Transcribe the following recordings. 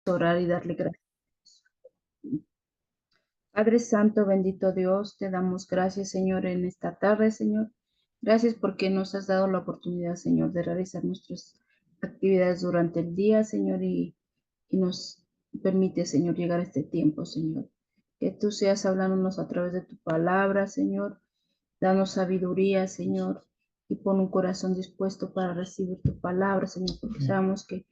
Orar y darle gracias. Padre Santo, bendito Dios, te damos gracias, Señor, en esta tarde, Señor. Gracias porque nos has dado la oportunidad, Señor, de realizar nuestras actividades durante el día, Señor, y nos permite, Señor, llegar a este tiempo, Señor. Que tú seas hablándonos a través de tu palabra, Señor. Danos sabiduría, Señor, y pon un corazón dispuesto para recibir tu palabra, Señor, porque sabemos que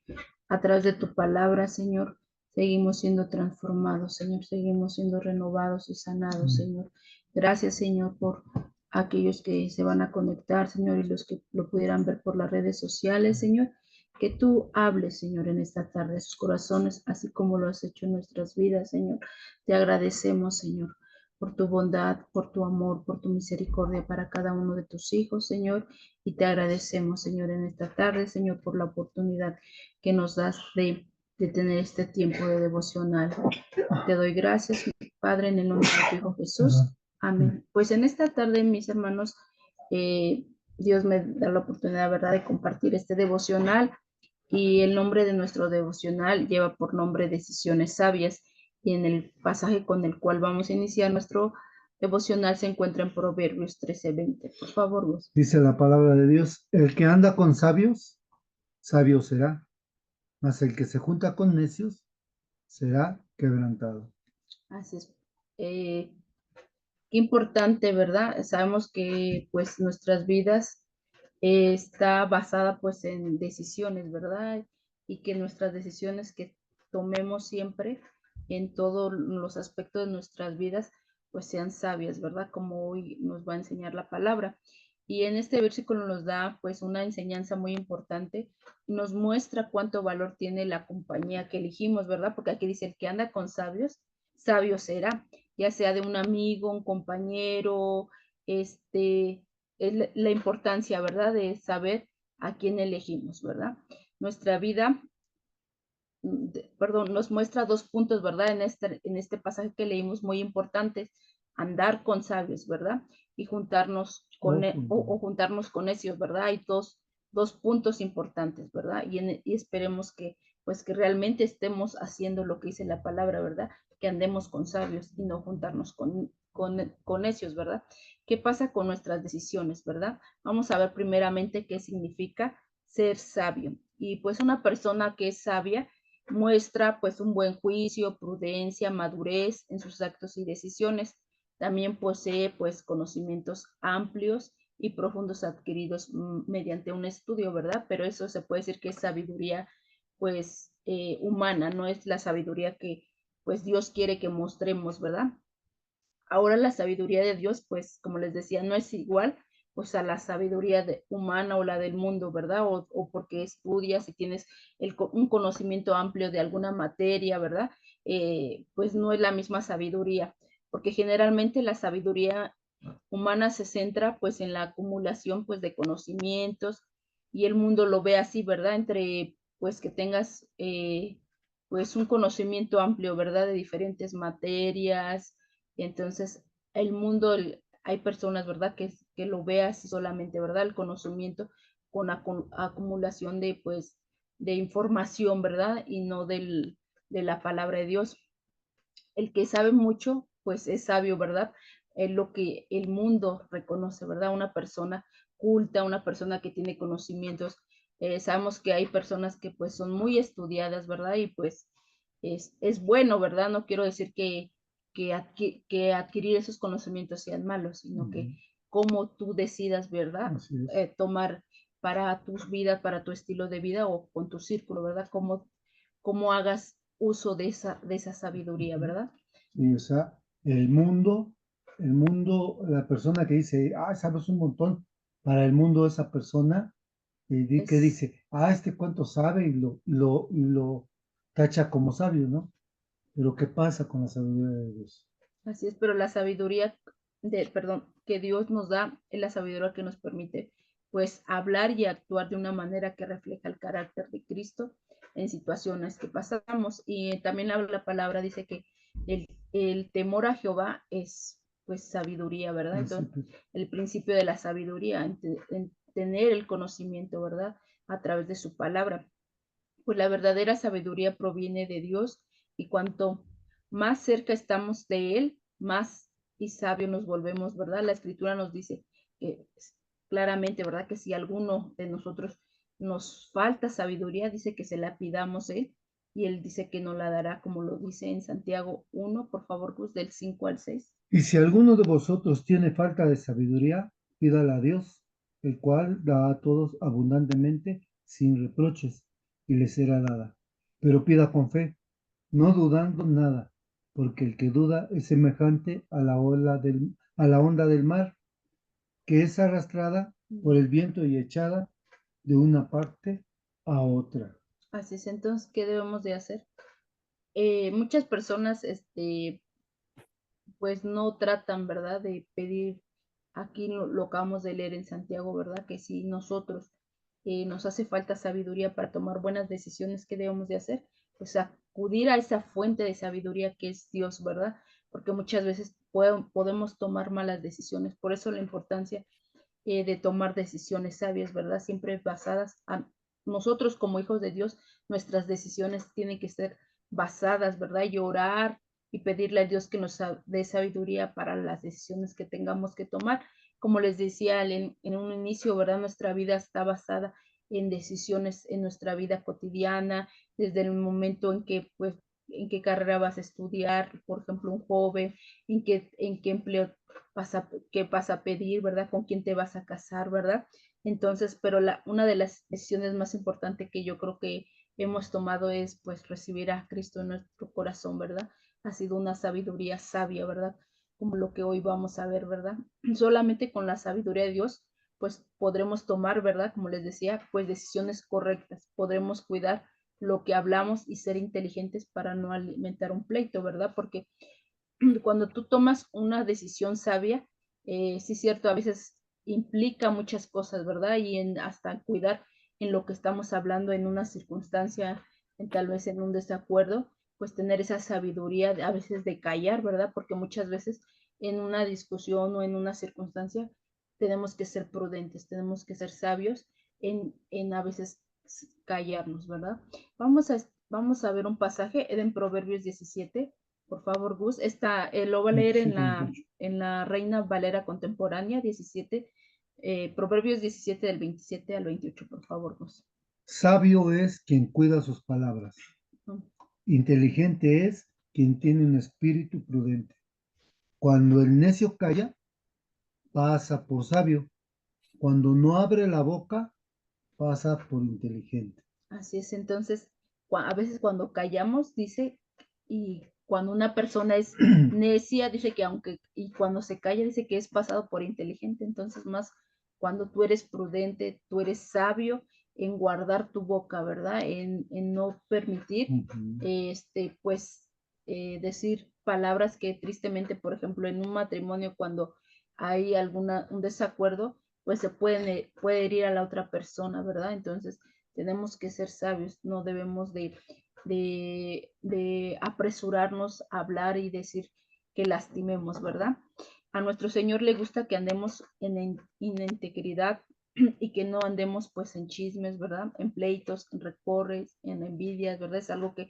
a través de tu palabra, Señor, seguimos siendo transformados, Señor, seguimos siendo renovados y sanados, Señor. Gracias, Señor, por aquellos que se van a conectar, Señor, y los que lo pudieran ver por las redes sociales, Señor. Que tú hables, Señor, en esta tarde a sus corazones, así como lo has hecho en nuestras vidas, Señor. Te agradecemos, Señor, por tu bondad, por tu amor, por tu misericordia para cada uno de tus hijos, Señor. Y te agradecemos, Señor, en esta tarde, Señor, por la oportunidad que nos das de tener este tiempo de devocional. Te doy gracias, Padre, en el nombre de tu Hijo Jesús. Amén. Pues en esta tarde, mis hermanos, Dios me da la oportunidad, ¿verdad?, de compartir este devocional. Y el nombre de nuestro devocional lleva por nombre Decisiones Sabias. Y en el pasaje con el cual vamos a iniciar nuestro devocional se encuentra en Proverbios 13:20. Por favor, vos. Dice la palabra de Dios, el que anda con sabios, sabio será, mas el que se junta con necios, será quebrantado. Así es. Qué importante, ¿verdad? Sabemos que pues nuestras vidas está basada pues en decisiones, ¿verdad? Y que nuestras decisiones que tomemos siempre en todos los aspectos de nuestras vidas pues sean sabias, ¿verdad? Como hoy nos va a enseñar la palabra. Y en este versículo nos da pues una enseñanza muy importante, nos muestra cuánto valor tiene la compañía que elegimos, ¿verdad? Porque aquí dice, el que anda con sabios, sabio será, ya sea de un amigo, un compañero, es la importancia, ¿verdad?, de saber a quién elegimos, ¿verdad? Nuestra vida, perdón, nos muestra dos puntos, ¿verdad? En este pasaje que leímos muy importantes, andar con sabios, ¿verdad? Y juntarnos con, o juntarnos con necios, ¿verdad? Hay dos puntos importantes, ¿verdad? Y esperemos que, pues, que realmente estemos haciendo lo que dice la palabra, ¿verdad? Que andemos con sabios y no juntarnos con necios, ¿verdad? ¿Qué pasa con nuestras decisiones, verdad? Vamos a ver primeramente qué significa ser sabio. Y pues una persona que es sabia muestra pues un buen juicio, prudencia, madurez en sus actos y decisiones. También posee pues conocimientos amplios y profundos adquiridos mediante un estudio, ¿verdad? Pero eso se puede decir que es sabiduría pues humana, no es la sabiduría que pues Dios quiere que mostremos, ¿verdad? Ahora la sabiduría de Dios, pues como les decía, no es igual pues a la sabiduría humana o la del mundo, ¿verdad? O porque estudias y tienes un conocimiento amplio de alguna materia, ¿verdad? Pues no es la misma sabiduría, porque generalmente la sabiduría humana se centra pues en la acumulación pues de conocimientos y el mundo lo ve así, ¿verdad? Entre pues que tengas pues un conocimiento amplio, ¿verdad? De diferentes materias. Entonces, el mundo, hay personas, ¿verdad? Que lo ve así solamente, ¿verdad? El conocimiento con acumulación de pues de información, ¿verdad? Y no de la palabra de Dios. El que sabe mucho, pues es sabio, ¿verdad? Es lo que el mundo reconoce, ¿verdad? Una persona culta, una persona que tiene conocimientos. Sabemos que hay personas que pues son muy estudiadas, ¿verdad? Y pues es bueno, ¿verdad? No quiero decir que adquirir esos conocimientos sean malos, sino que cómo tú decidas, ¿verdad? Tomar para tus vidas, para tu estilo de vida o con tu círculo, ¿verdad? Cómo hagas uso de esa sabiduría, ¿verdad? Sí, o sea, el mundo, la persona que dice, ah, sabes un montón, para el mundo esa persona que dice, ah, este cuánto sabe y lo tacha como sabio, ¿no? Pero ¿qué pasa con la sabiduría de Dios? Así es, pero la sabiduría perdón, que Dios nos da es la sabiduría que nos permite pues hablar y actuar de una manera que refleja el carácter de Cristo en situaciones que pasamos. Y también la palabra dice que el temor a Jehová es pues sabiduría, ¿verdad? Entonces, el principio de la sabiduría, en tener el conocimiento, ¿verdad? A través de su palabra. pues la verdadera sabiduría proviene de Dios y cuanto más cerca estamos de Él, más y sabio nos volvemos, ¿verdad? La escritura nos dice que claramente, ¿verdad? Que si alguno de nosotros nos falta sabiduría, dice que se la pidamos a Él y Él dice que nos la dará, como lo dice en Santiago 1, por favor, Gus, del 5 al 6. Y si alguno de vosotros tiene falta de sabiduría, pídala a Dios, el cual da a todos abundantemente, sin reproches, y le será dada. Pero pida con fe, no dudando nada, porque el que duda es semejante a a la onda del mar, que es arrastrada por el viento y echada de una parte a otra. Así es, entonces, ¿qué debemos de hacer? Muchas personas, pues no tratan, ¿verdad? De pedir, aquí lo acabamos de leer en Santiago, ¿verdad? Que si nosotros nos hace falta sabiduría para tomar buenas decisiones, ¿qué debemos de hacer? Pues acudir a esa fuente de sabiduría que es Dios, ¿verdad? Porque muchas veces podemos tomar malas decisiones. Por eso la importancia de tomar decisiones sabias, ¿verdad? Siempre basadas a nosotros como hijos de Dios, nuestras decisiones tienen que ser basadas, ¿verdad? Y orar y pedirle a Dios que nos dé sabiduría para las decisiones que tengamos que tomar. Como les decía en un inicio, ¿verdad? Nuestra vida está basada en decisiones en nuestra vida cotidiana, desde el momento en que, pues, en qué carrera vas a estudiar, por ejemplo, un joven, en qué empleo qué vas a pedir, ¿verdad? Con quién te vas a casar, ¿verdad? Entonces, pero una de las decisiones más importantes que yo creo que hemos tomado es pues recibir a Cristo en nuestro corazón, ¿verdad? Ha sido una sabiduría sabia, ¿verdad? Como lo que hoy vamos a ver, ¿verdad? Solamente con la sabiduría de Dios, pues podremos tomar, ¿verdad? Como les decía, pues decisiones correctas, podremos cuidar lo que hablamos y ser inteligentes para no alimentar un pleito, ¿verdad? Porque cuando tú tomas una decisión sabia, sí es cierto, a veces implica muchas cosas, ¿verdad? Y en hasta cuidar en lo que estamos hablando en una circunstancia, tal vez en un desacuerdo, pues tener esa sabiduría a veces de callar, ¿verdad? Porque muchas veces en una discusión o en una circunstancia tenemos que ser prudentes, tenemos que ser sabios en a veces callarnos, ¿verdad? Vamos a ver un pasaje en Proverbios 17. Por favor, Gus, lo va a leer 27, 28. en la Reina Valera Contemporánea 17, Proverbios 17 del 27 al 28, por favor, Gus. Sabio es quien cuida sus palabras. Mm. Inteligente es quien tiene un espíritu prudente. Cuando el necio calla, pasa por sabio. Cuando no abre la boca, pasa por inteligente. Así es, entonces, a veces cuando callamos, dice, y cuando una persona es necia, dice que y cuando se calla, dice que es pasado por inteligente, entonces más cuando tú eres prudente, tú eres sabio en guardar tu boca, ¿verdad? En no permitir, pues, decir palabras que tristemente, por ejemplo, en un matrimonio, cuando hay un desacuerdo, pues puede herir a la otra persona, ¿verdad? Entonces, tenemos que ser sabios, no debemos de apresurarnos a hablar y decir que lastimemos, ¿verdad? A nuestro Señor le gusta que andemos en integridad y que no andemos pues en chismes, ¿verdad? En pleitos, en recorres, en envidias, ¿verdad? Es algo que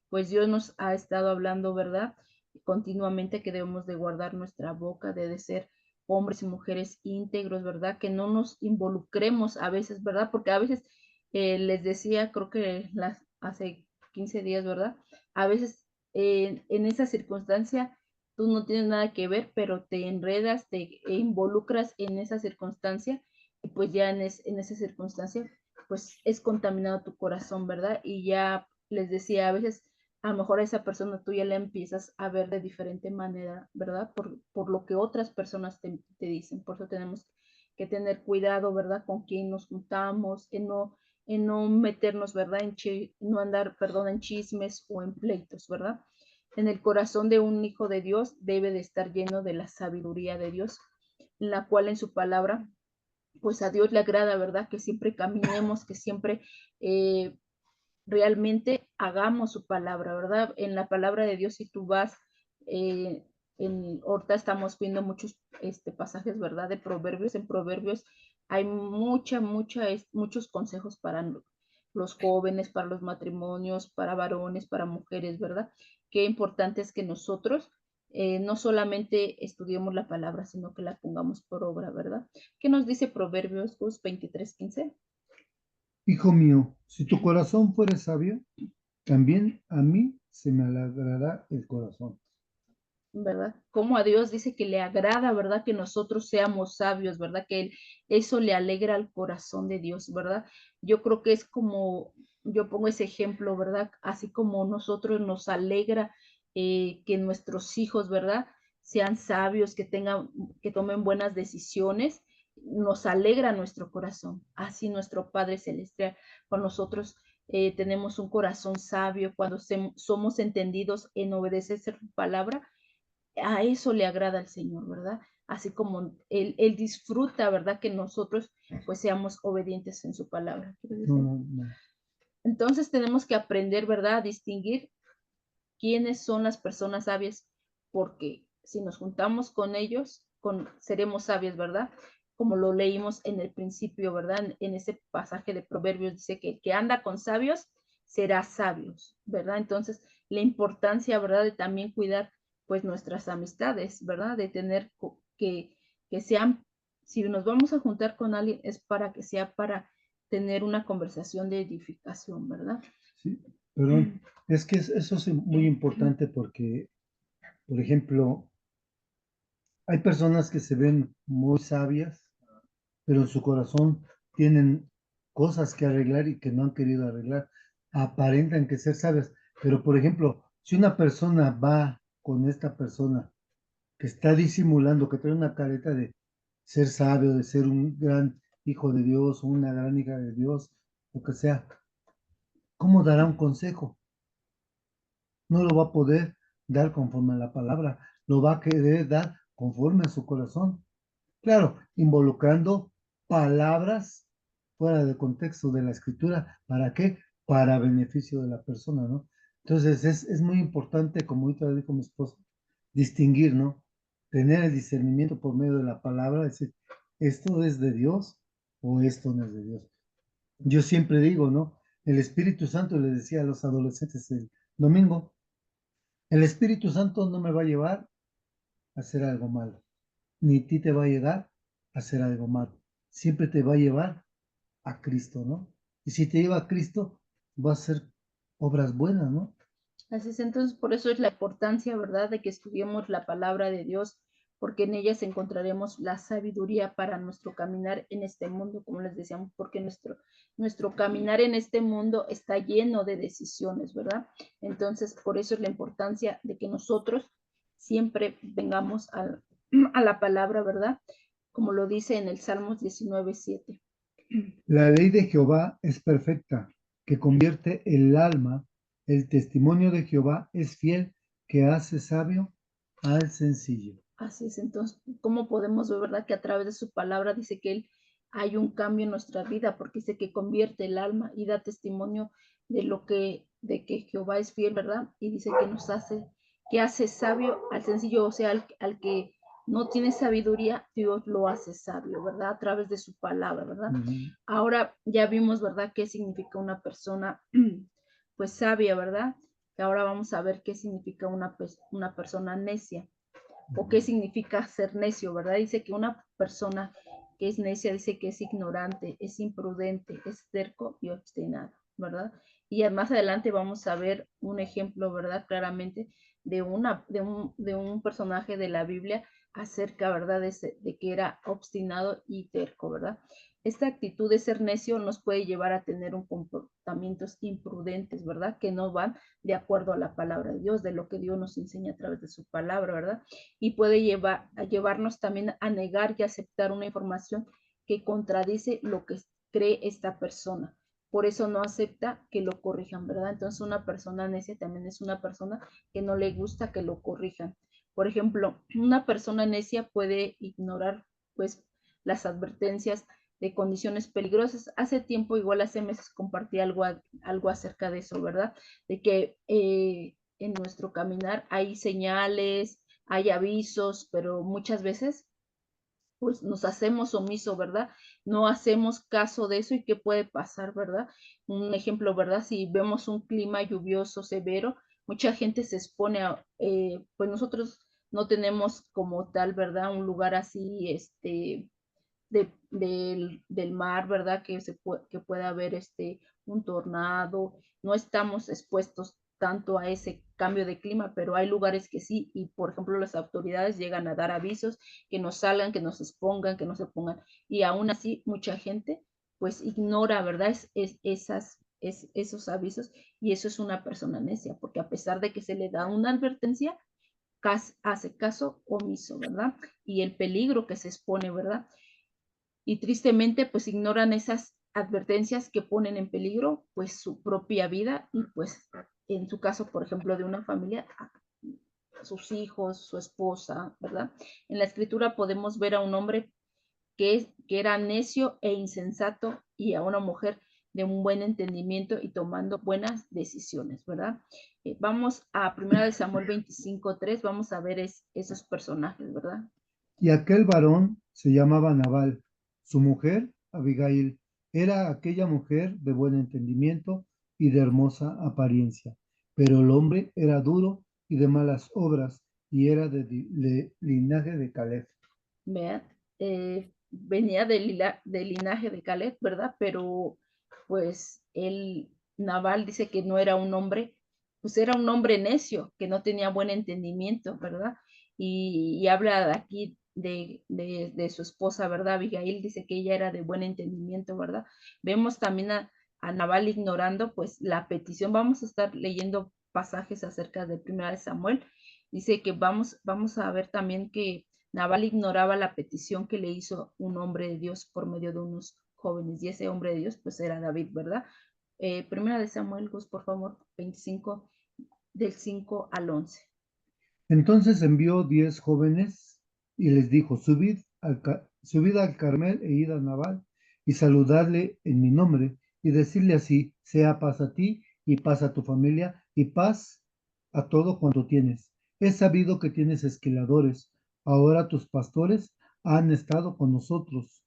pues Dios nos ha estado hablando, ¿verdad? Continuamente que debemos de guardar nuestra boca, de ser hombres y mujeres íntegros, ¿verdad? Que no nos involucremos a veces, ¿verdad? Porque a veces les decía, creo que hace 15 días, ¿verdad? A veces en esa circunstancia tú no tienes nada que ver, pero te enredas, te involucras en esa circunstancia y pues ya en esa circunstancia pues es contaminado tu corazón, ¿verdad? Y ya les decía, a veces a lo mejor a esa persona tú ya la empiezas a ver de diferente manera, ¿verdad? Por lo que otras personas te dicen. Por eso tenemos que tener cuidado, ¿verdad? Con quién nos juntamos, en no meternos, ¿verdad? No andar, perdón, en chismes o en pleitos, ¿verdad? En el corazón de un hijo de Dios debe de estar lleno de la sabiduría de Dios, en la cual en su palabra, pues a Dios le agrada, ¿verdad? Que siempre caminemos, que siempre realmente hagamos su palabra, ¿verdad? En la palabra de Dios, si tú vas, eh, ahorita estamos viendo muchos pasajes, ¿verdad? De Proverbios, en Proverbios hay muchos consejos para los jóvenes, para los matrimonios, para varones, para mujeres, ¿verdad? Qué importante es que nosotros no solamente estudiemos la palabra, sino que la pongamos por obra, ¿verdad? ¿Qué nos dice Proverbios 23:15? Hijo mío, si tu corazón fuere sabio, también a mí se me alegrará el corazón. ¿Verdad? Como a Dios dice que le agrada, ¿verdad? Que nosotros seamos sabios, ¿verdad? Eso le alegra al corazón de Dios, ¿verdad? Yo creo que es como, yo pongo ese ejemplo, ¿verdad? Así como nosotros nos alegra que nuestros hijos, ¿verdad? Sean sabios, que tomen buenas decisiones, nos alegra nuestro corazón. Así nuestro Padre Celestial, con nosotros tenemos un corazón sabio, cuando somos entendidos en obedecer su palabra, a eso le agrada al Señor, ¿verdad? Así como él disfruta, ¿verdad? Que nosotros pues seamos obedientes en su palabra. No, no, no. Entonces tenemos que aprender, ¿verdad? A distinguir quiénes son las personas sabias, porque si nos juntamos con ellos, seremos sabios, ¿verdad? Como lo leímos en el principio, ¿verdad? En ese pasaje de Proverbios dice que el que anda con sabios será sabios, ¿verdad? Entonces, la importancia, ¿verdad? De también cuidar, pues, nuestras amistades, ¿verdad? De tener que sean, si nos vamos a juntar con alguien, es para que sea para tener una conversación de edificación, ¿verdad? Sí, perdón, es que eso es muy importante porque, por ejemplo, hay personas que se ven muy sabias, pero en su corazón tienen cosas que arreglar y que no han querido arreglar. Aparentan que ser sabias, pero por ejemplo, si una persona va con esta persona que está disimulando, que trae una careta de ser sabio, de ser un gran hijo de Dios o una gran hija de Dios, lo que sea, ¿cómo dará un consejo? No lo va a poder dar conforme a la palabra, lo va a querer dar conforme a su corazón. Claro, involucrando palabras fuera de contexto de la escritura. ¿Para qué? Para beneficio de la persona, ¿no? Entonces es muy importante, como ahorita dijo mi esposa, distinguir, ¿no? Tener el discernimiento por medio de la palabra, decir, esto es de Dios o esto no es de Dios. Yo siempre digo, ¿no? El Espíritu Santo le decía a los adolescentes el domingo, el Espíritu Santo no me va a llevar a hacer algo malo, ni a ti te va a llegar a hacer algo malo. Siempre te va a llevar a Cristo, ¿no? Y si te lleva a Cristo, va a hacer obras buenas, ¿no? Así es, entonces por eso es la importancia, ¿verdad?, de que estudiemos la palabra de Dios, porque en ellas encontraremos la sabiduría para nuestro caminar en este mundo, como les decíamos, porque nuestro caminar en este mundo está lleno de decisiones, ¿verdad? Entonces, por eso es la importancia de que nosotros siempre vengamos a la palabra, ¿verdad? Como lo dice en el Salmos 19:7. La ley de Jehová es perfecta, que convierte el alma. El testimonio de Jehová es fiel, que hace sabio al sencillo. Así es, entonces, ¿cómo podemos ver, verdad, que a través de su palabra dice que hay un cambio en nuestra vida, porque dice que convierte el alma y da testimonio de que Jehová es fiel, ¿verdad? Y dice que hace sabio al sencillo, o sea, al que no tiene sabiduría, Dios lo hace sabio, ¿verdad? A través de su palabra, ¿verdad? Ujú. Ahora ya vimos, ¿verdad?, qué significa una persona, pues, sabia, ¿verdad? Que ahora vamos a ver qué significa una persona necia o qué significa ser necio, ¿verdad? Dice que una persona que es necia dice que es ignorante, es imprudente, es terco y obstinado, ¿verdad? Y más adelante vamos a ver un ejemplo, ¿verdad? Claramente de un personaje de la Biblia acerca, ¿verdad? De que era obstinado y terco, ¿verdad? Esta actitud de ser necio nos puede llevar a tener un comportamientos imprudentes, ¿verdad? Que no van de acuerdo a la palabra de Dios, de lo que Dios nos enseña a través de su palabra, ¿verdad? Y puede llevarnos también a negar y aceptar una información que contradice lo que cree esta persona. Por eso no acepta que lo corrijan, ¿verdad? Entonces una persona necia también es una persona que no le gusta que lo corrijan. Por ejemplo, una persona necia puede ignorar, pues, las advertencias de condiciones peligrosas. Hace tiempo, igual hace meses, compartí algo acerca de eso, ¿verdad? De que en nuestro caminar hay señales, hay avisos, pero muchas veces pues nos hacemos omiso, ¿verdad? No hacemos caso de eso y qué puede pasar, ¿verdad? Un ejemplo, ¿verdad? Si vemos un clima lluvioso severo, mucha gente se expone a, pues nosotros no tenemos como tal, ¿verdad? Un lugar así, del mar, ¿verdad? Que pueda haber un tornado. No estamos expuestos tanto a ese cambio de clima, pero hay lugares que sí, y por ejemplo las autoridades llegan a dar avisos que nos salgan, que nos expongan, que no se pongan, y aún así mucha gente pues ignora, ¿verdad? Esos avisos, y eso es una persona necia, porque a pesar de que se le da una advertencia, hace caso omiso, ¿verdad? Y el peligro que se expone, ¿verdad? Y tristemente pues ignoran esas advertencias que ponen en peligro pues su propia vida y pues en su caso, por ejemplo, de una familia, sus hijos, su esposa, ¿verdad? En la escritura podemos ver a un hombre que era necio e insensato y a una mujer de un buen entendimiento y tomando buenas decisiones, ¿verdad? Vamos a 1 Samuel 25:3, vamos a ver esos personajes, ¿verdad? Y aquel varón se llamaba Nabal. Su mujer, Abigail, era aquella mujer de buen entendimiento y de hermosa apariencia. Pero el hombre era duro y de malas obras, y era de linaje de Caleb. Vean, venía del linaje de Caleb, ¿verdad? Pero pues el Naval dice que no era un hombre, pues era un hombre necio, que no tenía buen entendimiento, ¿verdad? Y habla aquí de su esposa, ¿verdad? Abigail dice que ella era de buen entendimiento, ¿verdad? Vemos también a Naval ignorando pues la petición. Vamos a estar leyendo pasajes acerca de 1 Samuel. Dice que vamos a ver también que Nabal ignoraba la petición que le hizo un hombre de Dios por medio de unos jóvenes, y ese hombre de Dios pues era David, ¿verdad? 1 Samuel, Gus, por favor, 25, del 5 al 11. Entonces envió 10 jóvenes y les dijo, subid al Carmel e id a Nabal y saludadle en mi nombre y decirle así, sea paz a ti y paz a tu familia y paz a todo cuanto tienes. He sabido que tienes esquiladores. Ahora tus pastores han estado con nosotros.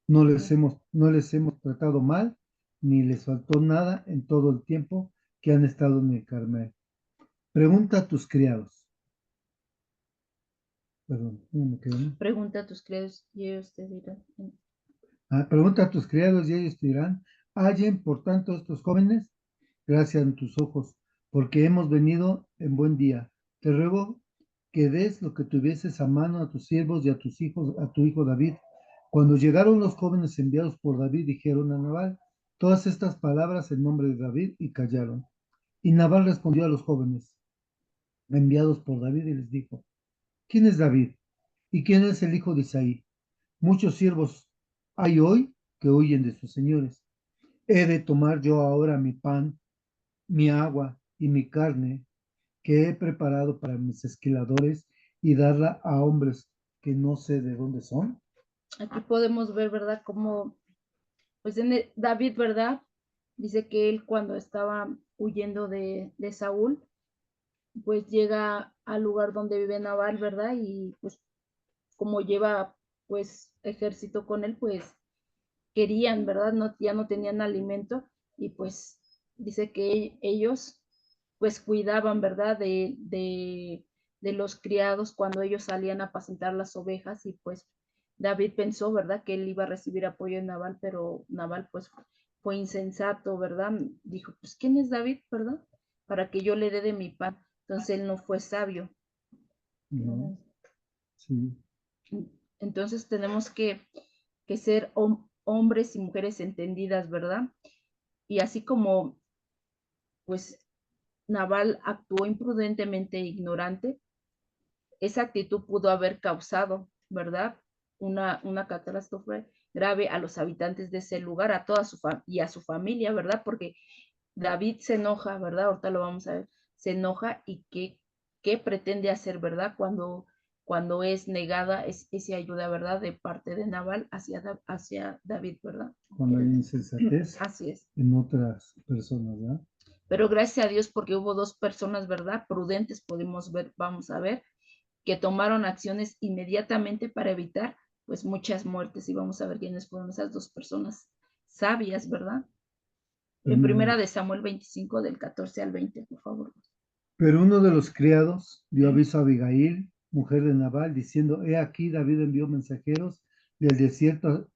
No les hemos tratado mal, ni les faltó nada en todo el tiempo que han estado en el Carmel. Pregunta a tus criados. Perdón, no me quedé, ¿no? Pregunta a tus criados y ellos te dirán. Pregunta a tus criados y ellos te dirán, hallen por tanto estos jóvenes gracia en tus ojos, porque hemos venido en buen día. Te ruego que des lo que tuvieses a mano a tus siervos y a tus hijos, a tu hijo David. Cuando llegaron los jóvenes enviados por David, dijeron a Nabal todas estas palabras en nombre de David y callaron. Y Nabal respondió a los jóvenes enviados por David y les dijo, ¿quién es David? ¿Y quién es el hijo de Isaí? Muchos siervos hay hoy que huyen de sus señores. ¿He de tomar yo ahora mi pan, mi agua y mi carne que he preparado para mis esquiladores y darla a hombres que no sé de dónde son? Aquí podemos ver, ¿verdad? Cómo, pues David, ¿verdad? Dice que él cuando estaba huyendo de Saúl, pues llega al lugar donde vive Nabal, ¿verdad? Y pues como lleva pues ejército con él, pues querían, ¿verdad? No, ya no tenían alimento y pues dice que ellos pues cuidaban, ¿verdad? De los criados cuando ellos salían a apacentar las ovejas y pues David pensó, ¿verdad? Que él iba a recibir apoyo de Nabal, pero Nabal pues fue insensato, ¿verdad? Dijo, pues ¿quién es David, verdad? Para que yo le dé de mi pan. Entonces él no fue sabio. No, sí. Entonces tenemos que ser hombres y mujeres entendidas, ¿verdad? Y así como pues Naval actuó imprudentemente e ignorante, esa actitud pudo haber causado, ¿verdad? Una catástrofe grave a los habitantes de ese lugar, a toda y a su familia, ¿verdad? Porque David se enoja, ¿verdad? Ahorita lo vamos a ver, se enoja y qué pretende hacer, ¿verdad? Cuando es negada esa ayuda, ¿verdad? De parte de Naval hacia David, ¿verdad? Cuando hay insensatez Así es. en otras personas, ¿verdad? Pero gracias a Dios porque hubo dos personas, ¿verdad? Prudentes, podemos ver, vamos a ver, que tomaron acciones inmediatamente para evitar pues muchas muertes y vamos a ver quiénes fueron esas dos personas sabias, ¿verdad? En primera de Samuel 25 del 14 al 20, por favor. Pero uno de los criados dio aviso a Abigail, mujer de Nabal, diciendo, he aquí, David envió mensajeros del desierto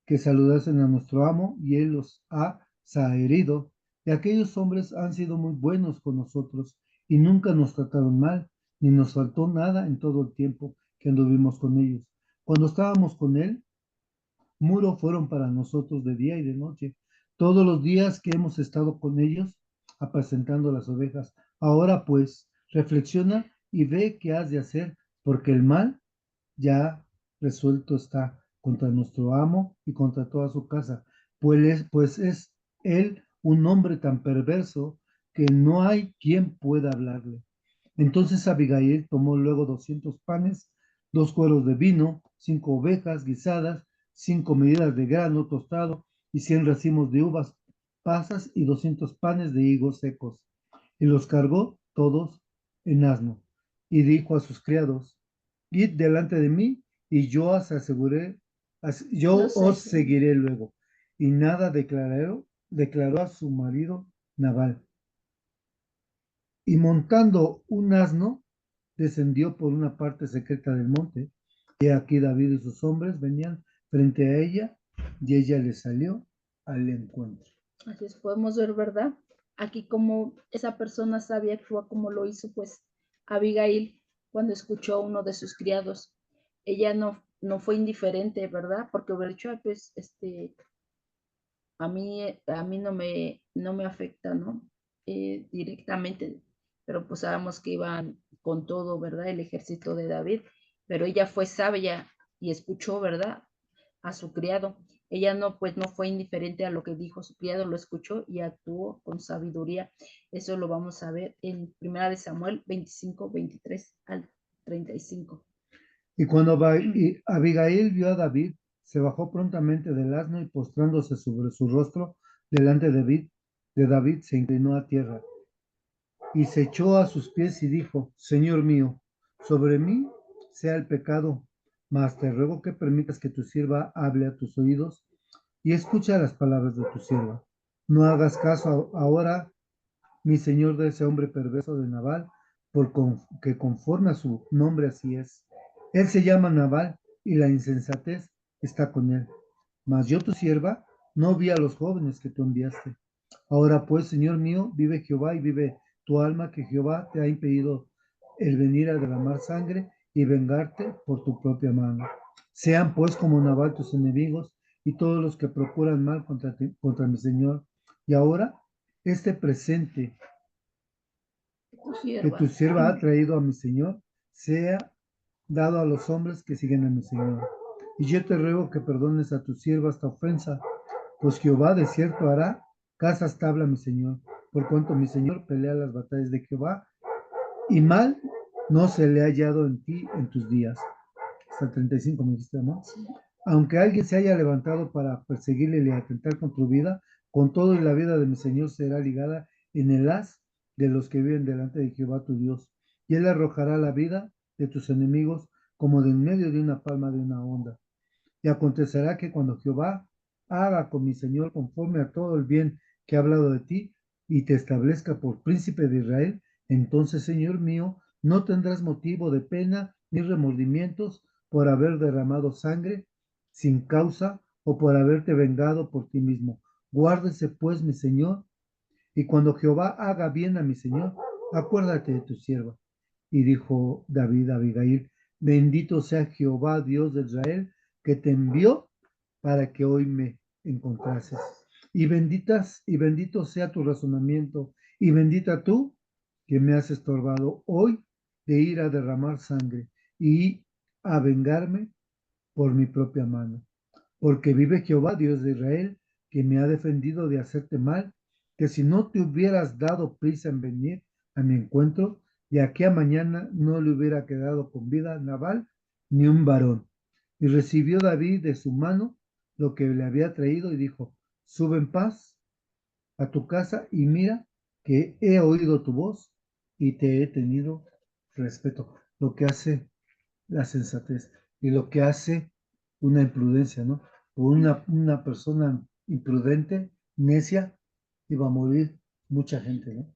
que saludasen a nuestro amo, y él los ha zaherido. Y aquellos hombres han sido muy buenos con nosotros, y nunca nos trataron mal, ni nos faltó nada en todo el tiempo que anduvimos con ellos. Cuando estábamos con él, muro fueron para nosotros de día y de noche, todos los días que hemos estado con ellos, apacentando las ovejas. Ahora pues, reflexiona y ve qué has de hacer, porque el mal ya resuelto está contra nuestro amo y contra toda su casa, pues es él un hombre tan perverso que no hay quien pueda hablarle. Entonces Abigail tomó luego 200 panes, 2 cueros de vino, 5 ovejas guisadas, 5 medidas de grano tostado y 100 racimos de uvas pasas y 200 panes de higos secos. Y los cargó todos en asno. Y dijo a sus criados, id delante de mí y yo yo Los os seguí. seguiré luego. Y nada declaró a su marido Nabal. Y montando un asno, descendió por una parte secreta del monte. Y aquí David y sus hombres venían frente a ella, y ella le salió al encuentro. Así es, podemos ver, ¿verdad? Aquí como esa persona sabia actúa como lo hizo pues Abigail cuando escuchó a uno de sus criados. Ella no fue indiferente, ¿verdad? Porque hubiera dicho, pues, a mí no me afecta, ¿no? Directamente, pero pues sabemos que iban con todo, ¿verdad? El ejército de David, pero ella fue sabia y escuchó, ¿verdad? A su criado. Ella pues no fue indiferente a lo que dijo su criado, lo escuchó y actuó con sabiduría. Eso lo vamos a ver en Primera de Samuel 25, 23 al 35. Y cuando Abigail vio a David, se bajó prontamente del asno y postrándose sobre su rostro delante de David se inclinó a tierra y se echó a sus pies y dijo, Señor mío, sobre mí sea el pecado, mas te ruego que permitas que tu sierva hable a tus oídos y escucha las palabras de tu sierva. No hagas caso ahora, mi señor, de ese hombre perverso de Nabal, porque conforme a su nombre así es. Él se llama Nabal y la insensatez está con él. Mas yo, tu sierva, no vi a los jóvenes que tú enviaste. Ahora pues, Señor mío, vive Jehová y vive tu alma, que Jehová te ha impedido el venir a derramar sangre y vengarte por tu propia mano. Sean pues como Nabal tus enemigos y todos los que procuran mal contra mi Señor. Y ahora, este presente Tu que sierva. tu sierva ha traído a mi Señor, sea dado a los hombres que siguen a mi Señor. Y yo te ruego que perdones a tu sierva esta ofensa, pues Jehová de cierto hará casa estable a mi Señor, por cuanto mi Señor pelea las batallas de Jehová, y mal no se le ha hallado en ti en tus días. Hasta el 35 me dijiste, ¿no? Sí. Aunque alguien se haya levantado para perseguirle y atentar con tu vida, con todo y la vida de mi Señor será ligada en el haz de los que viven delante de Jehová tu Dios. Y él arrojará la vida de tus enemigos como de en medio de una palma de una onda. Y acontecerá que cuando Jehová haga con mi Señor conforme a todo el bien que ha hablado de ti y te establezca por príncipe de Israel, entonces, Señor mío, no tendrás motivo de pena ni remordimientos por haber derramado sangre sin causa o por haberte vengado por ti mismo. Guárdese pues mi Señor, y cuando Jehová haga bien a mi Señor, acuérdate de tu sierva. Y dijo David a Abigail, bendito sea Jehová, Dios de Israel, que te envió para que hoy me encontrases. Y bendito sea tu razonamiento, y bendita tú que me has estorbado hoy de ir a derramar sangre y a vengarme por mi propia mano. Porque vive Jehová, Dios de Israel, que me ha defendido de hacerte mal, que si no te hubieras dado prisa en venir a mi encuentro, de aquí a mañana no le hubiera quedado con vida a Nabal ni un varón. Y recibió David de su mano lo que le había traído y dijo, sube en paz a tu casa y mira que he oído tu voz y te he tenido respeto. Lo que hace la sensatez y lo que hace una imprudencia, ¿no? Por una persona imprudente, necia, iba a morir mucha gente, ¿no?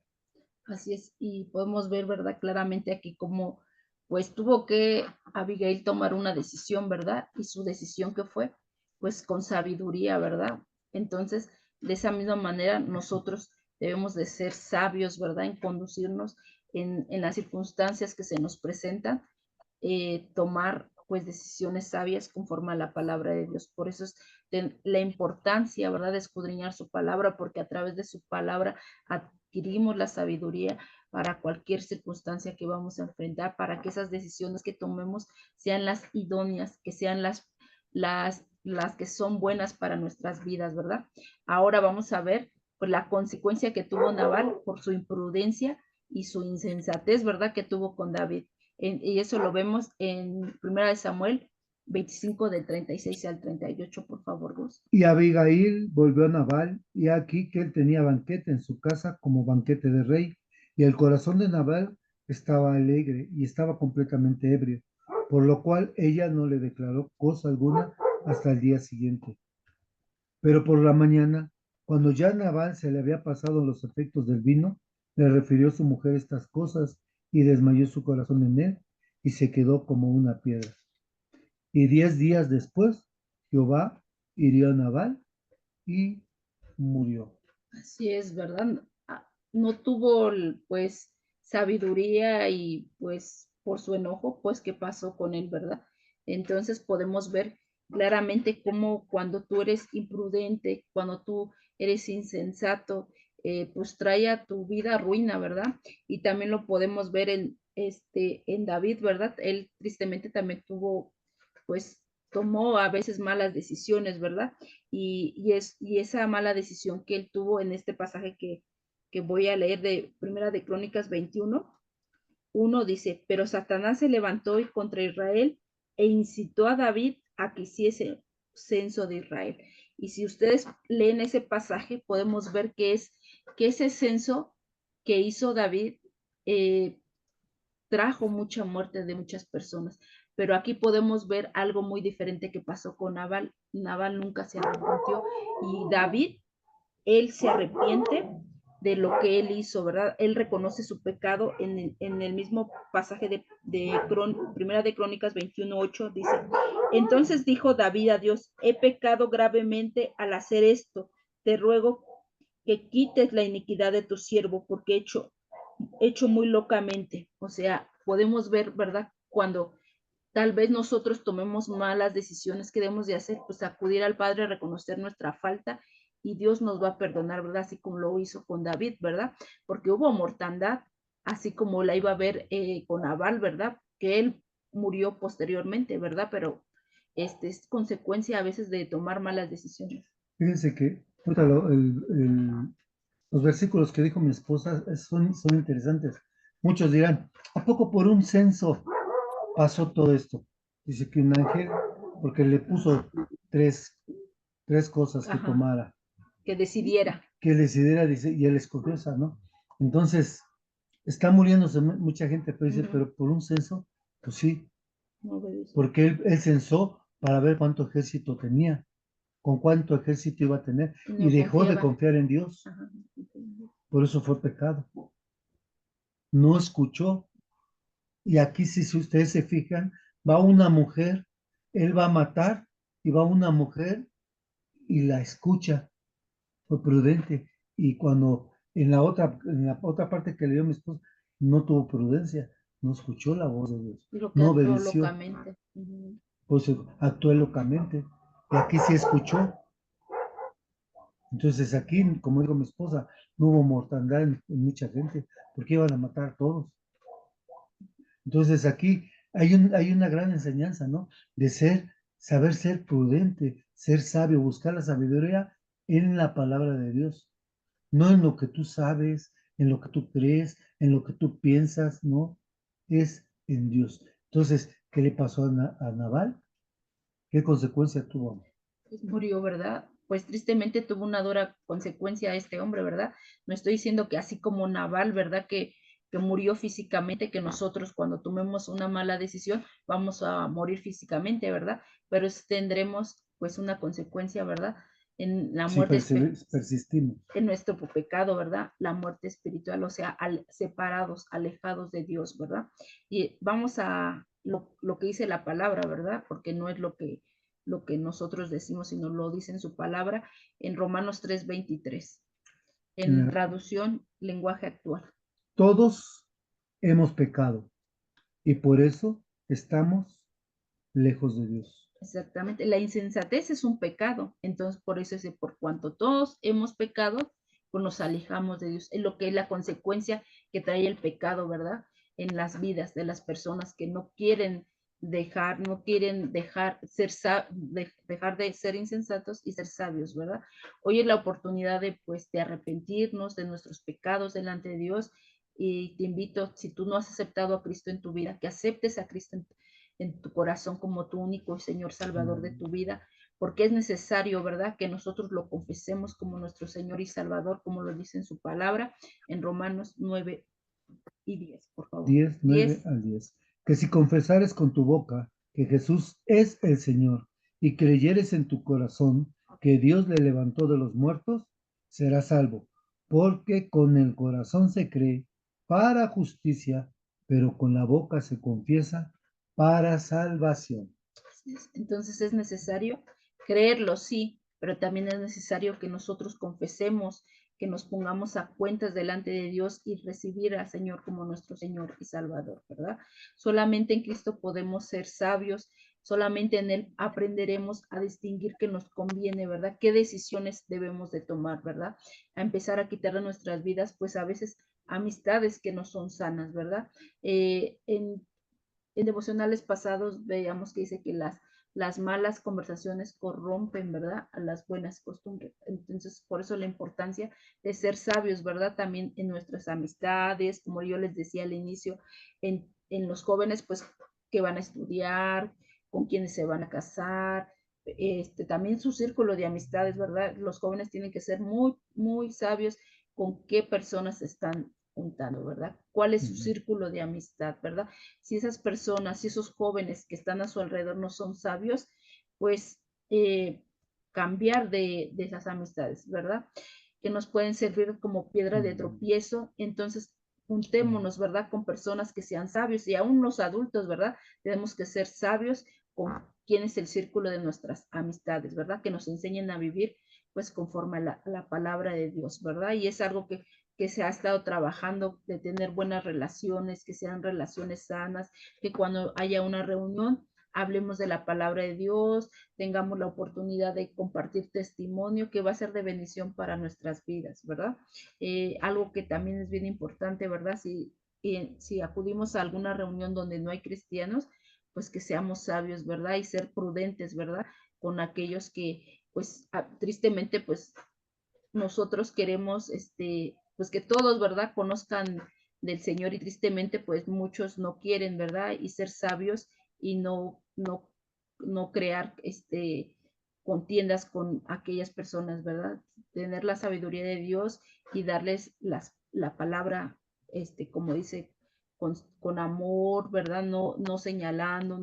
Así es, y podemos ver, ¿verdad? Claramente aquí cómo, pues tuvo que Abigail tomar una decisión, ¿verdad? Y su decisión que fue, pues con sabiduría, ¿verdad? Entonces, de esa misma manera, nosotros debemos de ser sabios, ¿verdad? En conducirnos en las circunstancias que se nos presentan, tomar pues decisiones sabias conforme a la palabra de Dios. Por eso es la importancia, ¿verdad?, de escudriñar su palabra, porque a través de su palabra adquirimos la sabiduría para cualquier circunstancia que vamos a enfrentar, para que esas decisiones que tomemos sean las idóneas, que sean las que son buenas para nuestras vidas, ¿verdad? Ahora vamos a ver pues, la consecuencia que tuvo Nabal por su imprudencia y su insensatez, ¿verdad?, que tuvo con David. Y eso lo vemos en 1 Samuel 25 del 36 al 38, por favor, Gus. Y Abigail volvió a Nabal, y aquí que él tenía banquete en su casa como banquete de rey, y el corazón de Nabal estaba alegre y estaba completamente ebrio, por lo cual ella no le declaró cosa alguna hasta el día siguiente. Pero por la mañana, cuando ya Nabal se le había pasado los efectos del vino, le refirió a su mujer estas cosas y desmayó su corazón en él y se quedó como una piedra. Y 10 días después, Jehová hirió a Nabal y murió. Así es, ¿verdad? No tuvo, pues, sabiduría y, pues, por su enojo, pues, ¿qué pasó con él, verdad? Entonces podemos ver claramente cómo cuando tú eres imprudente, cuando tú eres insensato, pues trae a tu vida ruina, ¿verdad? Y también lo podemos ver en David, ¿verdad? Él tristemente también tuvo, pues, tomó a veces malas decisiones, ¿verdad? Y esa mala decisión que él tuvo en este pasaje que voy a leer de Primera de Crónicas 21, dice, pero Satanás se levantó contra Israel e incitó a David a que hiciese censo de Israel. Y si ustedes leen ese pasaje, podemos ver que ese censo que hizo David eh, trajo mucha muerte de muchas personas. Pero aquí podemos ver algo muy diferente que pasó con Nabal. Nabal nunca se arrepintió y David, él se arrepiente de lo que él hizo, ¿verdad? Él reconoce su pecado en el mismo pasaje de Primera de Crónicas 21:8, dice, entonces dijo David a Dios, he pecado gravemente al hacer esto, te ruego que quites la iniquidad de tu siervo, porque hecho muy locamente. O sea, podemos ver, ¿verdad? Cuando tal vez nosotros tomemos malas decisiones que debemos de hacer, pues acudir al Padre a reconocer nuestra falta y Dios nos va a perdonar, ¿verdad? Así como lo hizo con David, ¿verdad? Porque hubo mortandad, así como la iba a ver con Nabal, ¿verdad? Que él murió posteriormente, ¿verdad? Pero es consecuencia a veces de tomar malas decisiones. Fíjense que los versículos que dijo mi esposa son interesantes. Muchos dirán, ¿a poco por un censo pasó todo esto? Dice que un ángel, porque le puso tres cosas que Ajá, tomara, que decidiera. que decidiera, dice, y él escogió esa, ¿no? Entonces, está muriéndose mucha gente, pero dice, pero por un censo, pues sí, No obedeció. porque él censó para ver cuánto ejército tenía, con cuánto ejército iba a tener, Y y no dejó de confiaba. confiar en Dios. Ajá, Por eso fue pecado. No escuchó. Y aquí, si ustedes se fijan, va una mujer, él va a matar, y va una mujer y la escucha. Fue prudente. Y cuando en la otra parte que leyó mi esposa, no tuvo prudencia, no escuchó la voz de Dios, lo que no actuó obedeció, locamente. Ujú. pues actuó locamente. Y aquí sí escuchó. Entonces aquí, como dijo mi esposa, no hubo mortandad en mucha gente, porque iban a matar a todos. Entonces aquí hay una gran enseñanza, ¿no? De saber ser prudente, ser sabio, buscar la sabiduría en la palabra de Dios, no en lo que tú sabes, en lo que tú crees, en lo que tú piensas, ¿no? Es en Dios. Entonces, ¿qué le pasó a Nabal? ¿Qué consecuencia tuvo? Pues murió, ¿verdad? Pues tristemente tuvo una dura consecuencia a este hombre, ¿verdad? No estoy diciendo que así como Naval, ¿verdad? que murió físicamente, que nosotros cuando tomemos una mala decisión vamos a morir físicamente, ¿verdad? Pero tendremos pues una consecuencia, ¿verdad? En la Si muerte persistimos. en nuestro pecado, ¿verdad? La muerte espiritual, o sea, separados, alejados de Dios, ¿verdad? Y vamos a lo que dice la palabra, ¿verdad? Porque no es lo que nosotros decimos, sino lo dice en su palabra en Romanos 3:23, en traducción, lenguaje actual. Todos hemos pecado y por eso estamos lejos de Dios. Exactamente, la insensatez es un pecado, entonces por eso es por cuanto todos hemos pecado, pues nos alejamos de Dios, es lo que es la consecuencia que trae el pecado, ¿verdad? En las vidas de las personas que no quieren dejar dejar de ser insensatos y ser sabios, ¿verdad? Hoy es la oportunidad de pues de arrepentirnos de nuestros pecados delante de Dios y te invito, si tú no has aceptado a Cristo en tu vida, que aceptes a Cristo en tu corazón como tu único Señor Salvador de tu vida, porque es necesario, ¿verdad?, que nosotros lo confesemos como nuestro Señor y Salvador, como lo dice en su palabra, en Romanos 9:10, por favor. 10, 9 al 10. Que si confesares con tu boca que Jesús es el Señor y creyeres en tu corazón que Dios le levantó de los muertos, serás salvo, porque con el corazón se cree para justicia, pero con la boca se confiesa para salvación. Entonces es necesario creerlo, sí, pero también es necesario que nosotros confesemos, que nos pongamos a cuentas delante de Dios y recibir al Señor como nuestro Señor y Salvador, ¿verdad? Solamente en Cristo podemos ser sabios, solamente en Él aprenderemos a distinguir qué nos conviene, ¿verdad? ¿Qué decisiones debemos de tomar, ¿verdad? A empezar a quitar de nuestras vidas, pues a veces amistades que no son sanas, ¿verdad? En devocionales pasados veíamos que dice que las malas conversaciones corrompen, ¿verdad?, a las buenas costumbres. Entonces, por eso la importancia de ser sabios, ¿verdad?, también en nuestras amistades, como yo les decía al inicio, en los jóvenes, pues, que van a estudiar, con quienes se van a casar, también su círculo de amistades, ¿verdad? Los jóvenes tienen que ser muy, muy sabios con qué personas están juntando, ¿verdad? ¿Cuál es su círculo de amistad, ¿verdad? Si esas personas, si esos jóvenes que están a su alrededor no son sabios, pues cambiar de esas amistades, ¿verdad? Que nos pueden servir como piedra de tropiezo. Entonces, juntémonos, ¿verdad? Con personas que sean sabios y aún los adultos, ¿verdad? Tenemos que ser sabios con quién es el círculo de nuestras amistades, ¿verdad? Que nos enseñen a vivir pues conforme a la palabra de Dios, ¿verdad? Y es algo que se ha estado trabajando de tener buenas relaciones, que sean relaciones sanas, que cuando haya una reunión hablemos de la palabra de Dios, tengamos la oportunidad de compartir testimonio que va a ser de bendición para nuestras vidas, ¿verdad? Algo que también es bien importante, ¿verdad? Si acudimos a alguna reunión donde no hay cristianos, pues que seamos sabios, ¿verdad? Y ser prudentes, ¿verdad? Con aquellos que, pues, tristemente, pues, nosotros queremos, pues que todos, ¿verdad?, conozcan del Señor y tristemente, pues muchos no quieren, ¿verdad? Y ser sabios y no crear, contiendas con aquellas personas, ¿verdad? Tener la sabiduría de Dios y darles la palabra, como dice, con amor, ¿verdad? No señalando,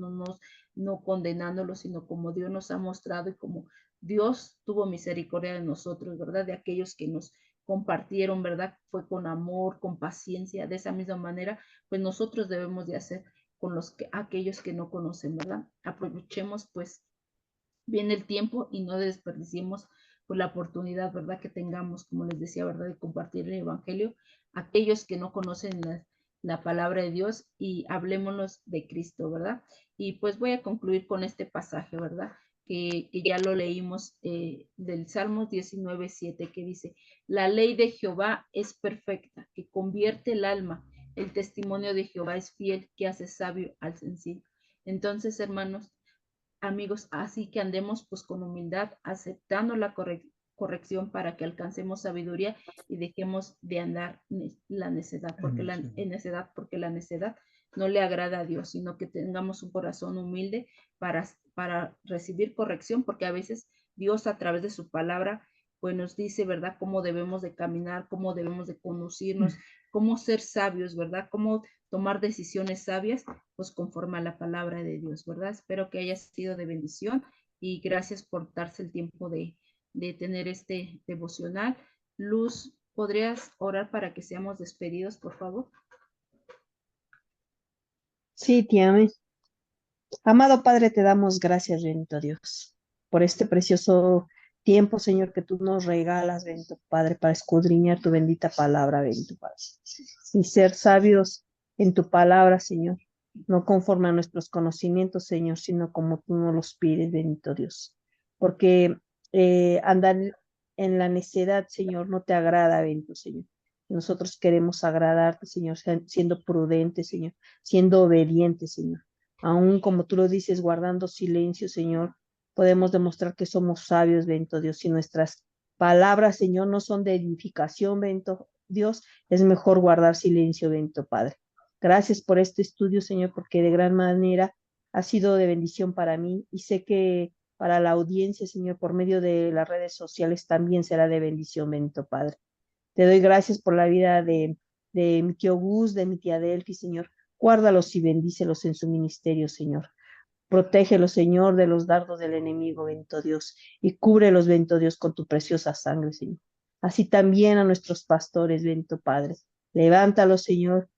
no condenándolos, sino como Dios nos ha mostrado y como Dios tuvo misericordia de nosotros, ¿verdad? De aquellos que nos compartieron, ¿verdad? Fue con amor, con paciencia. De esa misma manera, pues nosotros debemos de hacer con aquellos que no conocen, ¿verdad? Aprovechemos pues bien el tiempo y no desperdiciemos pues la oportunidad, ¿verdad? Que tengamos, como les decía, ¿verdad? De compartir el Evangelio a aquellos que no conocen la palabra de Dios y hablémonos de Cristo, ¿verdad? Y pues voy a concluir con este pasaje, ¿verdad? Que ya lo leímos del Salmos 19:7, que dice, la ley de Jehová es perfecta, que convierte el alma, el testimonio de Jehová es fiel, que hace sabio al sencillo. Entonces, hermanos, amigos, así que andemos pues con humildad, aceptando la corrección para que alcancemos sabiduría y dejemos de andar la necedad, porque la necedad no le agrada a Dios, sino que tengamos un corazón humilde para recibir corrección, porque a veces Dios a través de su palabra pues nos dice, ¿verdad?, cómo debemos de caminar, cómo debemos de conducirnos, cómo ser sabios, ¿verdad?, cómo tomar decisiones sabias, pues conforme a la palabra de Dios, ¿verdad? Espero que haya sido de bendición y gracias por darse el tiempo de tener este devocional. Luz, ¿podrías orar para que seamos despedidos, por favor? Sí, tía Amén. Amado Padre, te damos gracias, bendito Dios, por este precioso tiempo, Señor, que tú nos regalas, bendito Padre, para escudriñar tu bendita palabra, bendito Padre, y ser sabios en tu palabra, Señor, no conforme a nuestros conocimientos, Señor, sino como tú nos los pides, bendito Dios, porque andar en la necedad, Señor, no te agrada, bendito Señor. Nosotros queremos agradarte, Señor, siendo prudentes, Señor, siendo obedientes, Señor. Aún como tú lo dices, guardando silencio, Señor, podemos demostrar que somos sabios, bendito Dios, si nuestras palabras, Señor, no son de edificación, bendito Dios, es mejor guardar silencio, bendito Padre. Gracias por este estudio, Señor, porque de gran manera ha sido de bendición para mí y sé que para la audiencia, Señor, por medio de las redes sociales también será de bendición, bendito Padre. Te doy gracias por la vida de mi tío Gus, de mi tía Delphi, Señor. Guárdalos y bendícelos en su ministerio, Señor. Protégelos, Señor, de los dardos del enemigo, bendito Dios, y cúbrelos, bendito Dios, con tu preciosa sangre, Señor. Así también a nuestros pastores, bendito Padre. Levántalos, Señor,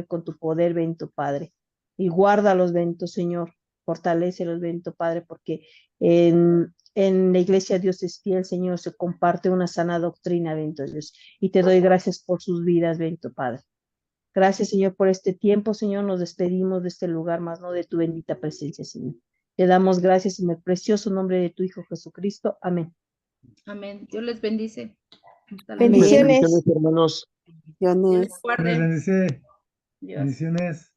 con tu poder, bendito Padre. Y guárdalos, bendito Señor. Fortalécelos, bendito Padre, porque en la iglesia Dios es fiel, Señor, se comparte una sana doctrina, bendito Dios. Y te doy gracias por sus vidas, bendito Padre. Gracias, Señor, por este tiempo, Señor. Nos despedimos de este lugar, más no de tu bendita presencia, Señor. Te damos gracias en el precioso nombre de tu Hijo Jesucristo. Amén. Amén. Dios les bendice. Hasta luego. Bendiciones. Bendiciones, hermanos. Que les guarde. Bendiciones. Dios. Bendiciones.